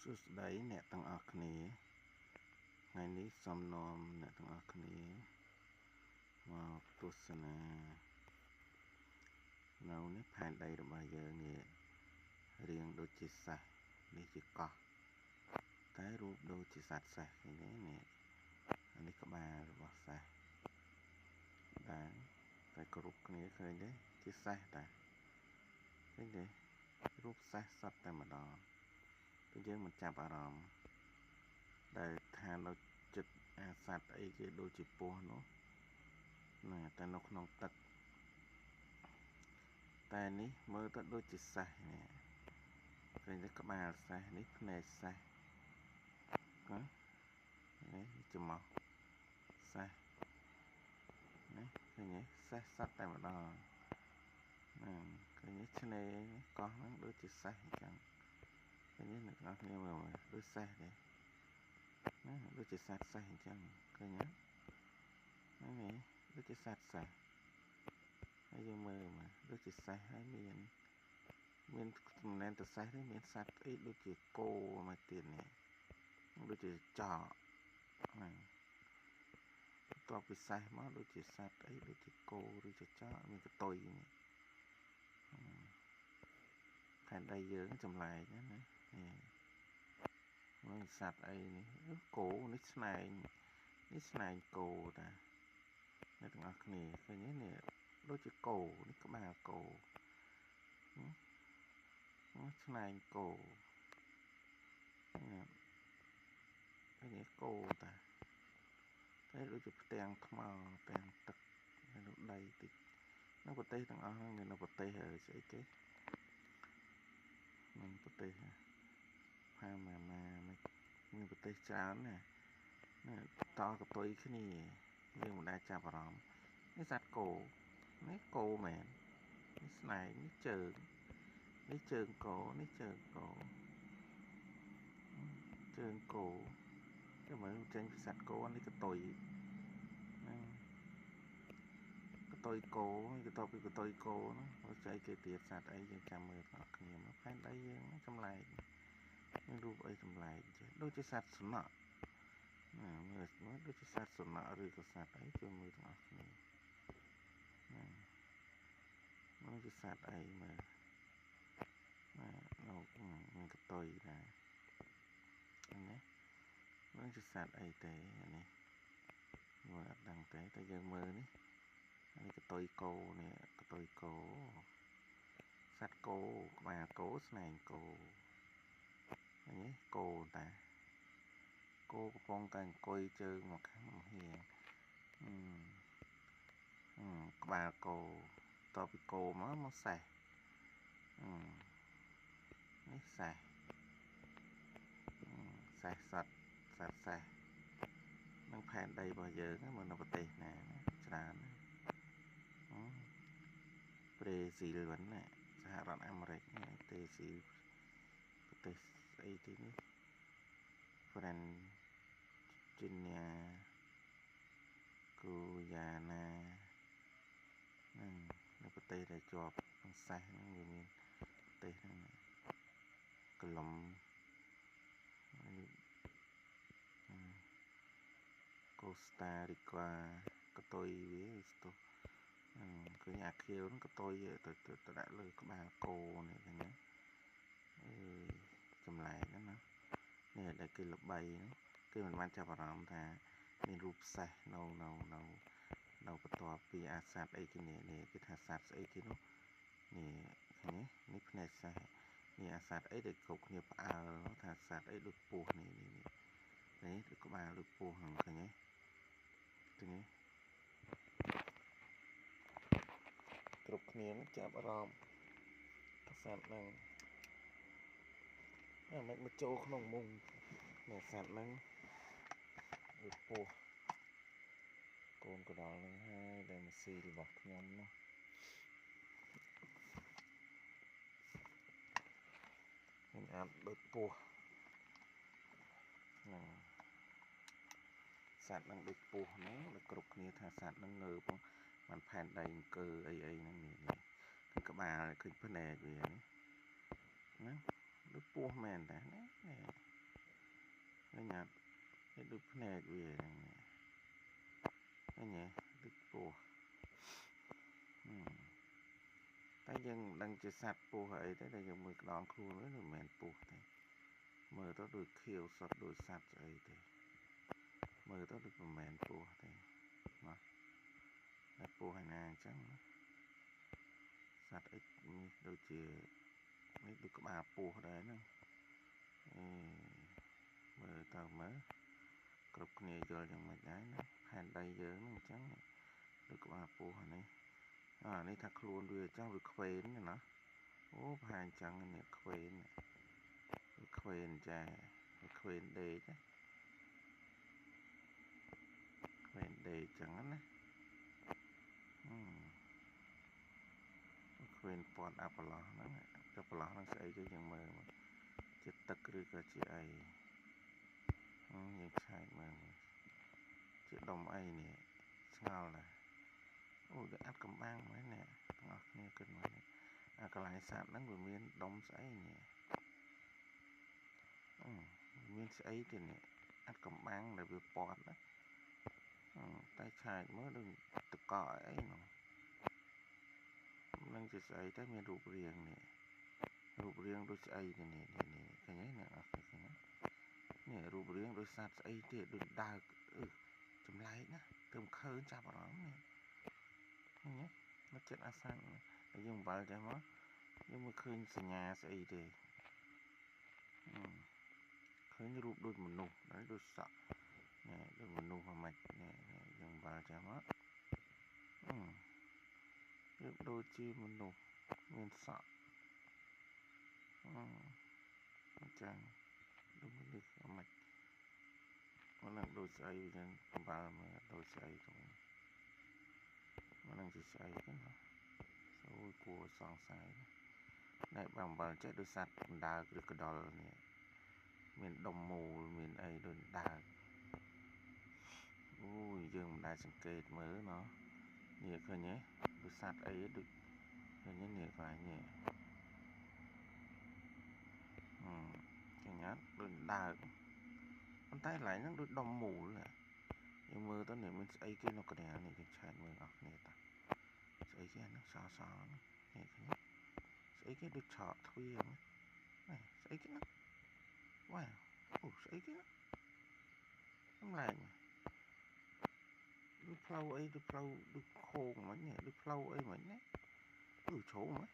សួស្តីអ្នកទាំងអស់គ្នាថ្ងៃនេះសូមនាំអ្នកទាំងអស់គ្នាមកទស្សនានៅនេះផែនដីរបស់យើងនេះរាងដូចជាសេះនេះជាកោះតែរូបដូចជាសត្វសេះឃើញទេនេះអានេះក្បាលរបស់សេះតែគ្រប់គ្នាឃើញទេជាសេះតាឃើញទេរូបសេះសត្វតែម្ដងគឺយើងមិនចាប់អារម្មណ៍ដែលថានៅចិត្តអាសត្វអីគេដូចជាពស់នោះណាតែនៅក្នុងទឹកតែនេះមើលទៅដូចជាសេះនេះឃើញទេក្បាលសេះនេះភ្នែកសេះណានេះច្រមុះសេះនេះឃើញទេសេះសត្វតែម្ដងឃើញទេឆ្នេរកោះហ្នឹងដូចជាសេះអញ្ចឹងឃើញទេអ្នកនរគ្នាមើលដូចសេះទេណាដូចជាសត្វសេះអញ្ចឹងឃើញទេនេះដូចជាសត្វសេះហើយយើងមើលដូចជាសេះហើយមានមិនមែនតែសេះទេមានសត្វអីដូចជាគោមកទៀតនេះដូចជាចោហ្នឹងតបពិសេសមកដូចជាសត្វអីដូចជាគោឬជាចោមានកតុយនេះផែនដីយើងចម្លែកណានេះមើលសត្វអីនេះគោនេះស្នែងគោតាអ្នកទាំងអស់គ្នាឃើញទេនេះដូចជាគោនេះក្បាលគោស្នែងគោនេះគោតាតែដូចជាផ្ទាំងថ្មផ្ទាំងទឹកនៅដីតិចនៅប្រទេសទាំងអស់ហ្នឹងមាននៅប្រទេសស្អីគេក្នុងប្រទេសផាម៉ាម៉ាមានប្រទេសច្រើនណាតកតុយគ្នាយើងមិនដែលចាប់អារម្មណ៍នេះសត្វគោនេះគោមែននេះស្នែងនេះជើងគោនេះជើងគោតែមើលចេញពីសត្វគោនេះកតុយគោទៅតពីកតុយគោហ្នឹងមកចៃគេទៀតសត្វអីយើងចាំមើលបងប្អូនគ្នាមកផែនដីយើងចម្លែកមានរូបអីចម្លែកចេះដូចជាសត្វសំណក់មើលដូចជាសត្វសំណក់ឬក៏សត្វអីជួយមើលបងប្អូនគ្នាមើលជាសត្វអីមើលនៅមានកតុយដែរណាមើលជាសត្វអីទេនេះមើលអត់ដឹងទេតែយើងមើលនេះនេះកតុយគោនេះកតុយគោសត្វគោក្បាលគោស្នែងគោនេះគោតាគោកំពុងតែអង្គុយជើងមកខាងហៀងក្បាលគោតពីគោមកសេះនេះសេះសត្វសេះនឹងផែនដីរបស់យើងមកនៅប្រទេសណាច្រើនប្រេស៊ីលវិញណាសហរដ្ឋអាមេរិកប្រេស៊ីលប្រទេសស្អីទីនេះហ្វ្រេនជីញ៉ាគូយ៉ាណានៅប្រទេសដែលជាប់ក្នុងសេះហ្នឹងវាមានប្រទេសហ្នឹងកូឡុំកូស្តារីកាកតុយវាស្ទុះឃើញអាខៀវហ្នឹងកតុយទៅដាក់លើក្បាលគោនេះឃើញទេចម្លែកណាស់នេះដែលគេល្បីហ្នឹងគេមិនបានចាប់អារម្មណ៍ថាមានរូបសេះនៅបន្ទាប់ពីអាសត្វអីគេនេះគេថាសត្វស្អីគេនោះនេះឃើញទេនេះភ្នែកសេះនេះអាសត្វអីដែលគ្រប់គ្នាផ្អើលថាសត្វអីដូចពស់នេះដូចក្បាលដូចពស់ហ្នឹងឃើញទេគ្រប់គ្នាចាប់អារម្មណ៍សត្វហ្នឹងមិនមកចូលក្នុងមុំនេះសត្វហ្នឹងដូចពស់កូនកដលហ្នឹងហើយដែលមកស៊ីរបស់ខ្ញុំនោះខ្ញុំអាប់ដូចពស់ហ្នឹងសត្វហ្នឹងដូចពស់ហ្នឹងដែលគ្រប់គ្នាថាសត្វហ្នឹងងើបបានផែនដីអង្គើអីហ្នឹងនេះគឺក្បាលឃើញភ្នែកវានេះណាដូចពស់មែនតាណា nhạt cái đục này về này cái nhẹ đục bùa tại dân đang chơi sạt bùa ấy thế là dùng 10 đòn khuôn với là mền bùa thế mờ nó được khiêu sọt đôi sạt ấy thế mờ nó được mền bùa thế mà là bùa hay nào chẳng sạt ấy đôi chìa mấy được bà bùa đấy nè mờ tao mới cột này giờ chẳng mày đấy nè hàng đầy giờ nó chẳng được bà bùa này này thật luôn đưa cho được quên nè nó ô hàng chẳng này quên chà quên đề chứ quên đề chẳng á quên pọn Apple nó Apple nó sẽ cái dạng mờ mà chết tất cứ có chị ấy những chạy mờ chị đồng ấy nè sao là ôi cái ắt cầm băng mấy nè ngọt nè cần mấy nè cái lại sạt nó vừa miên đông sấy nè miên sấy thì nè ắt cầm băng là vừa pọn đó tay chạy mới đừng tự cõi ấy nó nâng chỉ sấy tay miên rụp riêng đôi sấy nè cái nhấy nè nè rụp riêng đôi sạt sấy thì đôi đào chấm lấy nè thơm khơi chả bảo lắm nè nhé nó chết asan để dùng vào cho nó nhưng mà khơi sẽ nhà sẽ ý thì khơi như rụp đôi một nụ đấy đôi sợ nè đôi một nụ vào mạch nè dùng vào cho nó rụp đôi chi một nụ nguyên sợ chẳng đúng được vào mạch nó là đôi xây nên vào mà đôi xây rồi nó là chỉ xây cái nó rồi của song sai này bằng vào chạy đôi sạt đá cái đó nè miền đồng mù miền ấy đôi đá ui dương đá sừng kệt mới nó nhẹ khơi nhé đôi sạt ấy được khơi nhé nhẹ phải nhẹ cái nhát đôi đá con tay lại nó đôi đồng mù nè nhưng mưa tới này mình ấy cái nó cái này này cái chạy mưa ngọc này ta ấy cái nó xò nó nhẹ khơi nhé ấy cái đôi trọ thui này ấy cái nó wow ấy cái nó không lại mà đôi plau ấy đôi khô mấy nè đôi plau ấy mấy nè chỗ mấy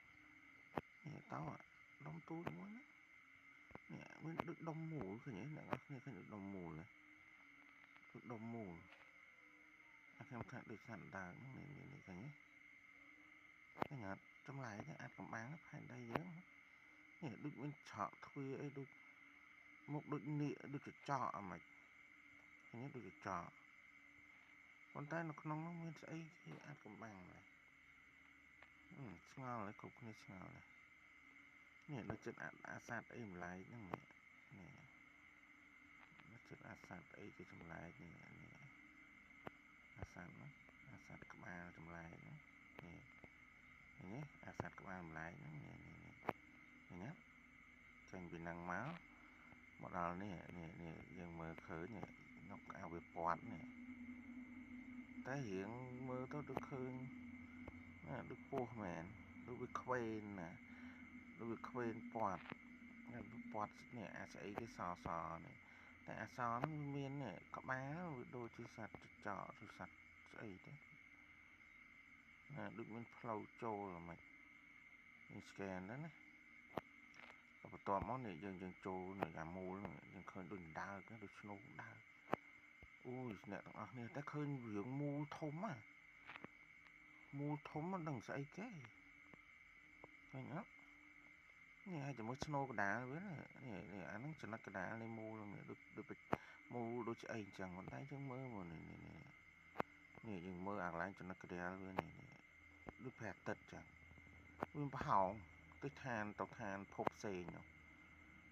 nè tao đông tôi muốn nè mình được đông mù cái nhé nè cái được đông mù này được đông mù em thấy được sản đà này cái nhé cái nhà trong lại cái ăn cầm bán phải đây nhớ nè được bên chợ thuê ấy được một đội nịa được trọ mà cái nhé được trọ con tay nó nguyên ấy cái ăn cầm bán này ngon lấy cục này ngon này nè nó chân sát em lại nè nó chân sát ấy cái trong lại nè sát nó sát các bạn trong lại nè nhé sát các bạn lại nè nhé tranh bị năng máu một đào nè dần mờ khởi nè nó cao về quạt nè tái hiện mơ tôi được hơn được po mền được bị quên nè được bị quên quạt bọt nè sẽ cái sò này tại sò nó miên nè có má đôi chữ sạch trọ rồi sạch ấy đấy được miên flow trô là mày mình scan đó nè và toàn món này dần trô này là mù dần khơi đừng đau cái đôi snow đau ui nè nè ta khơi riêng mù thôm mà đừng sẽ cái nhá nè hay chỉ mới snow đá với nè anh nó cái đá lên mù luôn được mù đôi ấy chẳng còn tay chân mơ mà nè dừng mơ lại cho nó cái đá luôn nè được phạt tật chẳng nguyên bảo cái tàu than phộp xề nhở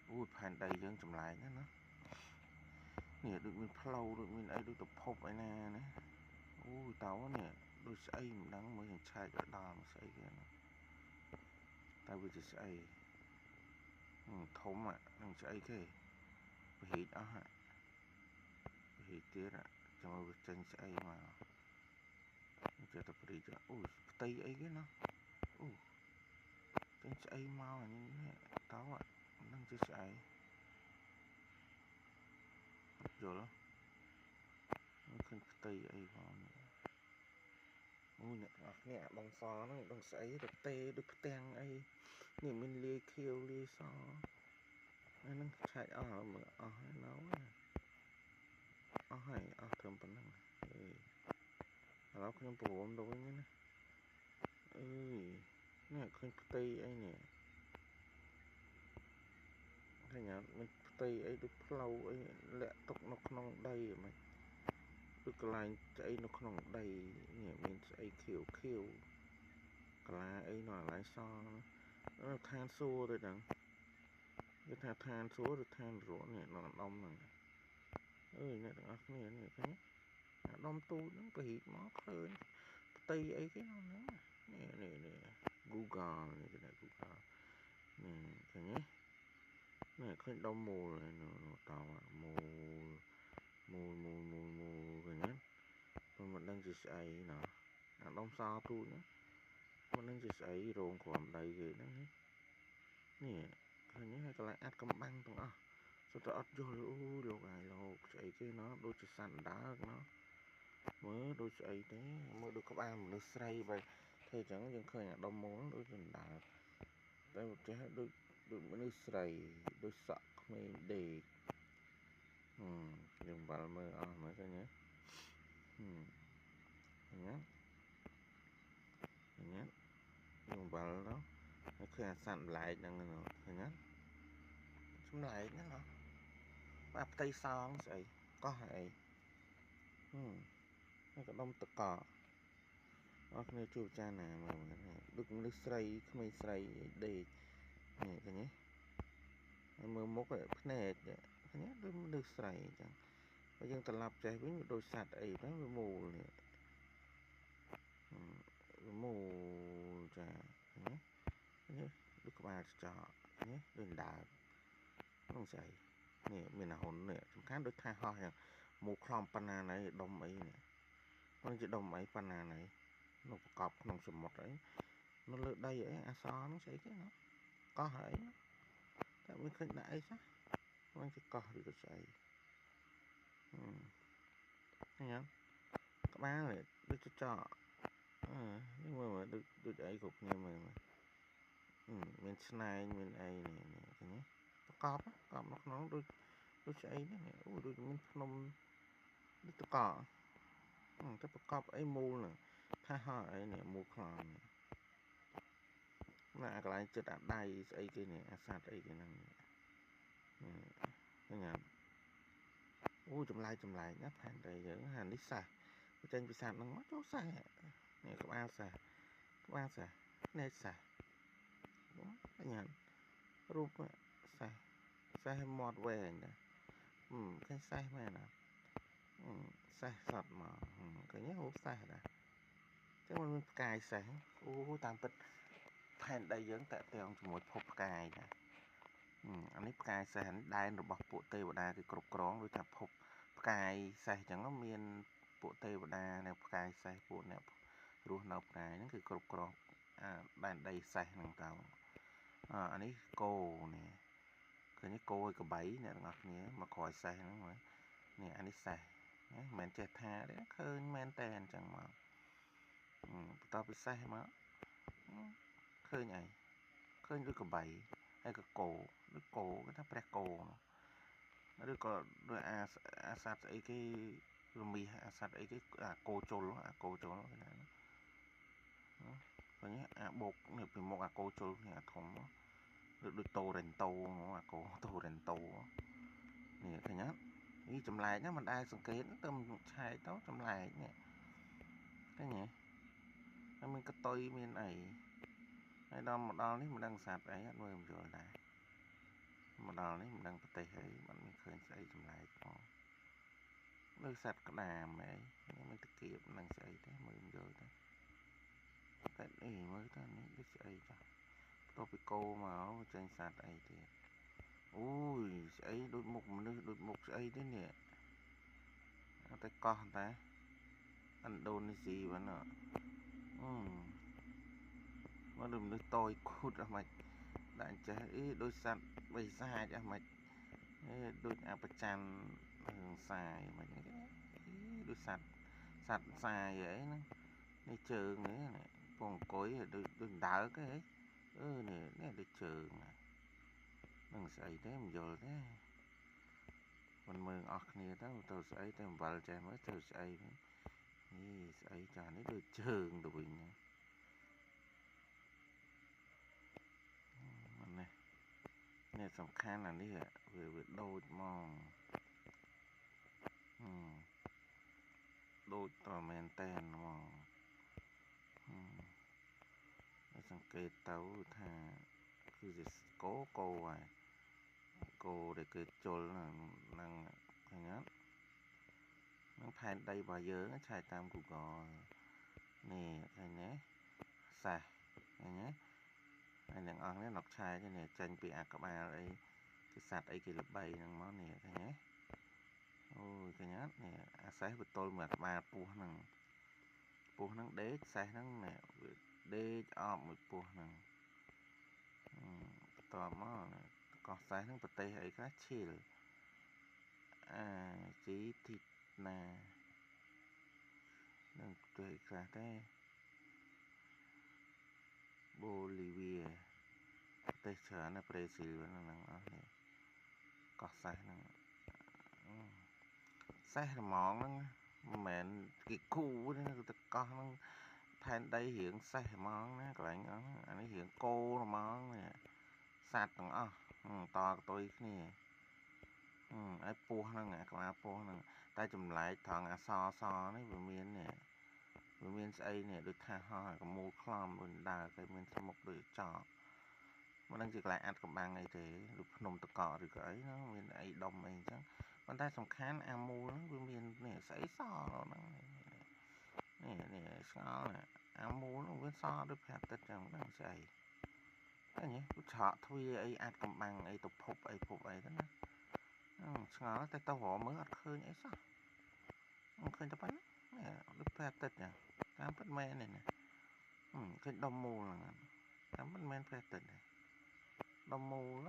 ui phàn đầy dân chùm lại nó nè được nguyên flow được nguyên ấy được tập phộp ấy nè ui tàu nè đôi xây đang mới hình trai ở đò mà xây kìa tại vì chỉ xây thốn mà đừng xây cái hít đó hả thì tiết ạ cho mà chân sẽ ấy mà chờ tập đi cho ui tây ấy cái nó ui chân sẽ ấy mau như thế tao ạ đang chơi sẽ ấy rồi đó nó không tây ấy vào ui nè đồng xó nó đồng sẽ ấy được tê được teng ấy nè mình lia kêu lia xó nó chạy mà nấu hay thơm bánh năngแล้วខ្ញុំព្រមដូចនេះណាអើយនេះឃើញផ្ទៃអីនេះឃើញមានផ្ទៃអីដូចផ្លូវអីលាក់ទុកនៅក្នុងដីមិនដូចកន្លែងស្អីនៅក្នុងដីនេះមានស្អីខៀវខៀវកាឡាអីនៅកន្លែងសឋានសួគ៌ទៅដឹងគេថាឋានសួគ៌ឬឋានរស់នេះនៅដុំហ្នឹងអើយអ្នកទាំងអស់គ្នានេះឃើញដុំទូចហ្នឹងប្រហែលមកឃើញផ្ទៃអីគេនៅហ្នឹងនេះ Google នេះគេ Google នេះឃើញទេនេះឃើញដុំមូលហើយនៅតោមូលឃើញទេપણមិនដឹងជាស្អីណាអាដុំសទូចហ្នឹងមិនដឹងជាស្អីរោងក្រំដីគេហ្នឹងនេះឃើញទេហើយកន្លែងអាត់កំបាំងទាំងអស់សុទ្ធតែអត់យល់អូលោកអាយលោកស្អីគេណាដូចជាសันដើកណាមើលដូចស្អីទេមើលដូចក្បាលមនុស្សស្រីបែបធ្វើអញ្ចឹងយើងឃើញអាដុំមូលដូចសันដើកតែចេះដូចមនុស្សស្រីដូចសក់ក្មេងដេកយើងបាល់មើលអស់មើលឃើញទេញ៉ាយើងបាល់ទៅហើយឃើញអាសันប្លែកហ្នឹងឃើញទេចម្លែកណាស់បាទផ្ទៃសងស្អីកោះអីហើយក៏ដុំតកអស់គ្នាជួបចាណាមើលដូចមនុស្សស្រីក្មេងស្រីដេកនេះឃើញទេហើយមើលមុខភ្នែកឃើញទេដូចមនុស្សស្រីអញ្ចឹងបើយើងត្រឡប់ចេះវិញវាដូចសត្វអីទៅវាមូលនេះមូលចាឃើញទេដូចក្បាលចោឃើញទេដូចដើរនោះស្អីនេះមានអាហ៊ុននេះសំខាន់ដូចថាហោះយ៉ាងមូលខ្លំប៉ុណ្ណាណៃដុំអីនេះមិនជាដុំអីប៉ុណ្ណាណៃនៅប្រកបក្នុងសមុទ្រអីនៅលើដីអីអសហ្នឹងស្អីគេណាកោះអីតែមិនឃើញដាក់អីសោះមិនជាកោះឬក៏ស្អីឃើញក្បាលដូចចចនេះមើលដូចអីគ្រប់គ្នាមើលមានស្នែងមានអីនេះឃើញទេប្រកបនៅក្នុងដូចស្អីនេះអូដូចមានភ្នំដូចតកតែប្រកបអីមូលហ្នឹងថាហោះអីនេះមូលខ្លោងណាកន្លែងចិត្តអាដៃស្អីគេនេះអាសត្វអីគេហ្នឹងឃើញអូចម្លែកណាផែនដីយើងហានេះសះចេញពីសត្វហ្នឹងមកចូលសះនេះក្បាលសះនេះសះឃើញរូបសះមាត់វែងណាឃើញសះមែនណាសះសតមកឃើញរូបសះដែរចឹងมันមានផ្កាយសេះអូតាមពិតផែនដីយើងតាក់ទងជាមួយភពផ្កាយណាអានេះផ្កាយសេះដែនរបស់ពួកទេវតាគឺគ្រប់គ្រងដូចថាភពផ្កាយសេះអញ្ចឹងមានពួកទេវតានៅផ្កាយសេះពួកអ្នករស់នៅផ្កាយហ្នឹងគឺគ្រប់គ្រងដែនដីសេះហ្នឹងតើអានេះគោនេះឃើញគោឲ្យកបីអ្នកទាំងអស់គ្នាមកក្រោយសេះហ្នឹងនេះអានេះសេះណាមិនមែនចេះថាទេឃើញមែនតែអញ្ចឹងមកបន្តពិសេសមកឃើញអីឃើញដូចកបីហើយក៏គោដូចគោគេថាព្រះគោឬក៏ដូចអាសត្វស្អីគេរមាសអាសត្វអីគេអាគោជុលគេណាឃើញអាបោកនេះពីមុខអាគោជុលនេះអាធំដូចតូរ៉េនតូអាគោតូរ៉េនតូនេះឃើញនេះចម្លែកណាមិនដែលសង្កេតទៅឆែកទៅចម្លែកនេះឃើញទេហើយមានកតុយមានអីហើយដល់មកដល់នេះមិនដឹងសត្វអីអត់មើលមិនយល់ដែរមកដល់នេះមិនដឹងប្រទេសអីមិនមានឃើញស្អីចម្លែកផងលើសត្វក្តាមអីមានតាគៀបនឹងស្អីទេមើលមិនយល់ទេតែអីមើលទៅនេះដូចស្អីចាបន្ទាប់ពីគោមកចេញសត្វអីទៀតអូយស្អីដូចមុខមនុស្សដូចមុខស្អីទេនេះ តែកោះតែឥណ្ឌូនេស៊ីហ្នឹងមកដូចមនុស្សតយគូតអស់មិនដាក់ចេះអីដូចសัตว์បិសាចអស់មិនដូចអាប្រច័នរឿងសាយមិនដូចសัตว์សាយអីហ្នឹងនេះជើងនេះពងអង្គុយដូចដើកឯងនេះដូចជើងនឹងស្អីទេមិនយល់ទេមិនមើលអស់គ្នាទៅស្អីទៅអំបិលចេះមើលទៅស្អីវិញនេះស្អីចានេះដូចជើងទៅវិញនេះសំខាន់អានេះវាដូចមកដូចតមែនតែនមកសង្កេតទៅថាគឺជាគោហើយគោដែលគេជុលនឹងឃើញអត់នឹងផែនដីរបស់យើងឆែកតាម Google នេះឃើញទេសេះឃើញទេហើយទាំងអស់នេះnokឆែកនេះចេញពីអាក្បាលអីគឺសัตว์អីគេល្បីហ្នឹងមកនេះឃើញទេអូយឃើញអត់នេះអាសេះវាទល់មួយអាក្បាលពោះហ្នឹងដេកសេះហ្នឹងវាដេកអបមួយពោះហ្នឹងបន្ទាប់មកកោះសេះហ្នឹងប្រទេសអីខ្លះឈីលជីធីណានឹងប្រទេសខ្លះទេបូលីវីប្រទេសច្រើនណាប្រេស៊ីលហ្នឹងអស់នេះកោះសេះហ្នឹងសេះត្មងហ្នឹងមិនមែនគេគូទេទៅកោះហ្នឹងផែនដីរៀងសេះហ្មងណាកន្លែងអានេះរៀងគោហ្មងនេះសัตว์ទាំងអស់តកតុយគ្នាហើយពោះហ្នឹងអាក្បាលពោះហ្នឹងតែចម្លែកត្រង់អសនេះវាមានស្អីនេះដូចថាហោះកមូលខ្លំដូចដើរតែមានស្មុកដូចចោមិនដឹងជាកន្លែងអាត់កំបាំងអីទេឬភ្នំតកឬក៏អីហ្នឹងមានអីដុំអីអញ្ចឹងប៉ុន្តែសំខាន់អាមូលហ្នឹងវាមាននេះស្អីសហ្នឹងនេះស្ងល់អាមូលហ្នឹងវាសដូចប្រាប់ទឹកចឹងហ្នឹងស្អីឃើញទេវាឆក់ទ្វាអីអាត់កំបាំងអីទៅភពអីទៅណាឆ្ងល់តែទៅរកមើលអត់ឃើញអីសោះមិនឃើញតែប៉ុណ្ណឹងដូចប្រាប់ទឹកចឹងតាមពិតមែនទេណាឃើញដុំមូលហ្នឹងតាមពិតមែនប្រាប់ទឹកទេដុំមូល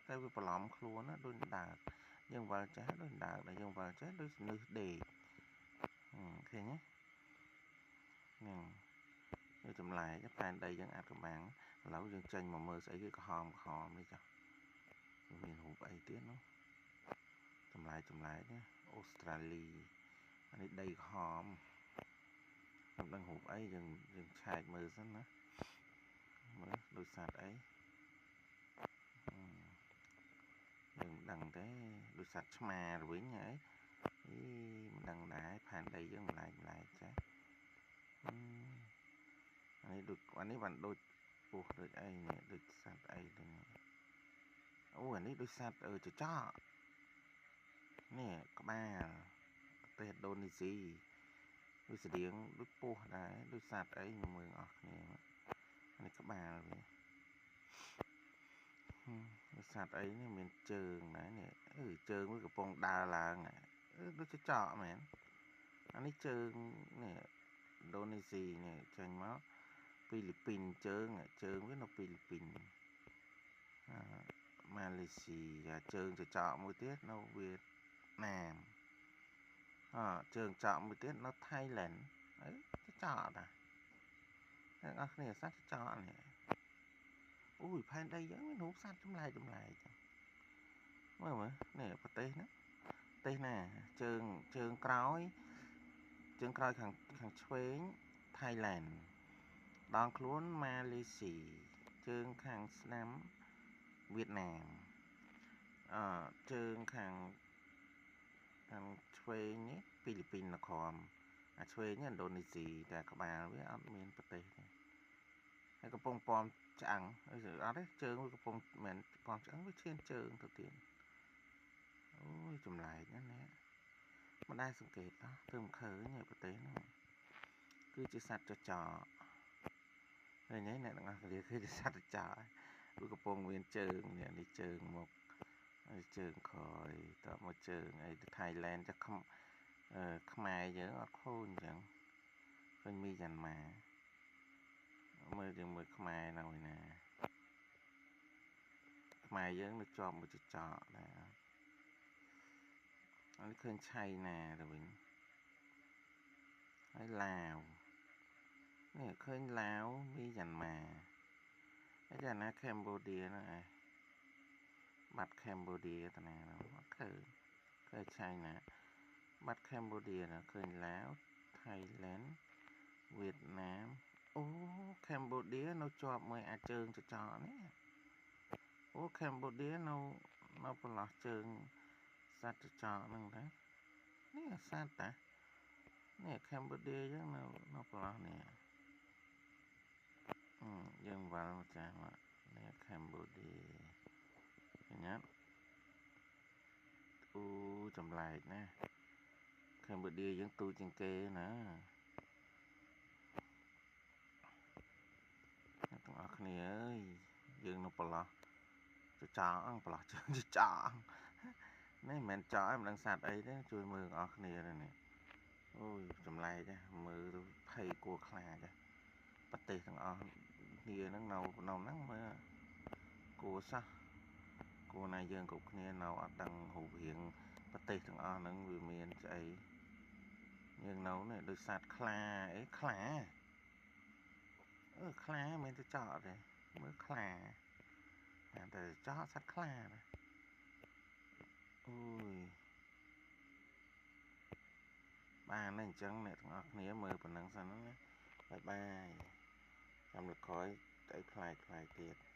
តែវាបន្លំខ្លួនណាដូចដើកយើងវល់ចេះដូចដើកតែយើងវល់ចេះដូចនឹសដេកឃើញទេហ្នឹងវាចម្លែកផែនដីយើងអាត់កំបាំងឥឡូវយើងចេញមកមើលស្អីគេក្រហមនេះចាមានរូបអីទៀតនោះចម្លែកណាអូស្ត្រាលីអានេះដីក្រហមមិនដឹងរូបអីយើងឆែកមើលសិនណាមើលដូចសត្វអីយើងមិនដឹងទេដូចសត្វឆ្មារវិញហ៎មិនដឹងដែរផែនដីយើងម្លែកចាអានេះបានដូចពស់ដូចអីនេះដូចសត្វអីទៅអូអានេះដូចសត្វចចកនេះក្បាលប្រទេសឥណ្ឌូនេស៊ីវាស្តៀងដូចពស់ដែរដូចសត្វអីមើលអស់គ្នានេះក្បាលវាសត្វអីនេះមានជើងដែរនេះជើងវាកំពុងដើរឡើងដូចចចកមែនអានេះជើងនេះឥណ្ឌូនេស៊ីនេះចេញមកហ្វីលីពីនជើងវានៅហ្វីលីពីនម៉ាឡេស៊ីជើងចចកមួយទៀតនៅវៀតណាមជើងចកមួយទៀតនៅថៃឡែនចចកតាអ្នកនរគ្នាសត្វចចកនេះអូយផែនដីយើងមានរូបសត្វចម្លែកចឹងមើលនេះប្រទេសណាប្រទេសណាជើងក្រោយខាងឆ្វេងថៃឡែនដងខ្លួនម៉ាឡេស៊ីជើងខាងស្ដាំវៀតណាមជើងខាងឆ្វេងនេះហ្វីលីពីននគរអាឆ្វេងនេះឥណ្ឌូនេស៊ីតែក្បាលវាអត់មានប្រទេសទេហើយកំពុងពំឆ្អឹងអត់ទេជើងវាកំពុងមិនពំឆ្អឹងវាឈានជើងទៅទៀតអូយចម្លែកណាស់នេះមិនដែលសង្កេតទៅមិនឃើញប្រទេសហ្នឹងគឺជាសត្វចចកហើយនេះអ្នកទាំងអស់គ្នាគឺជាសត្វចចកវាកំពុងមានជើងនេះជើងមុខហើយជើងក្រោយតមកជើងអីទៅថៃឡែន ខ្មែរយើងអត់ឃើញចឹងឃើញមីយ៉ាន់ម៉ាមើលយើងមើលខ្មែរនៅឯណាខ្មែរយើងនៅជាប់មួយចចកដែរហើយឃើញឆៃណាទៅវិញហើយឡាវនេះឃើញឡាវមីយ៉ាន់ម៉ាហើយយ៉ាងណាកម្ពុជាហ្នឹងឯងបាត់កម្ពុជាតាណាហ្នឹងអត់ឃើញឆៃណាបាត់កម្ពុជាហ្នឹងឃើញឡាវថៃឡែនវៀតណាមអូកម្ពុជានៅជាប់មួយអាចជើងចចកនេះអូកម្ពុជានៅប្រឡោះជើងសត្វចចកហ្នឹងតានេះសត្វតានេះកម្ពុជាយើងនៅប្រឡោះនេះយើងវល់ចាស់មកនេះកម្ពុជាញ៉ាំអូចម្លែកណាកម្ពុជាយើងទូជាងគេណាទាំងអស់គ្នាអើយយើងនៅប្រឡោះចចកប្រឡោះជើងចចកនេះមិនមែនចកឯងមិនដឹងសត្វអីទេជួយមើលទាំងអស់គ្នានេះអូយចម្លែកណាមើលភ័យគួរខ្លាចប្រទេសទាំងអស់គ្នាហ្នឹងនៅហ្នឹងមើលគួរសោះគួរណាយើងគ្រប់គ្នានៅអត់ដឹងរូបរាងប្រទេសទាំងអស់ហ្នឹងវាមានស្អីយើងនៅនេះដូចសត្វខ្លាអីខ្លាខ្លាមិនទៅចកទេមើលខ្លាតែចកសត្វខ្លាណាអូយបានតែអញ្ចឹងអ្នកទាំងអស់គ្នាមើលប៉ុណ្ណឹងសិនណាបាយបាយចាំលើកក្រោយទៅផ្លាយទៀត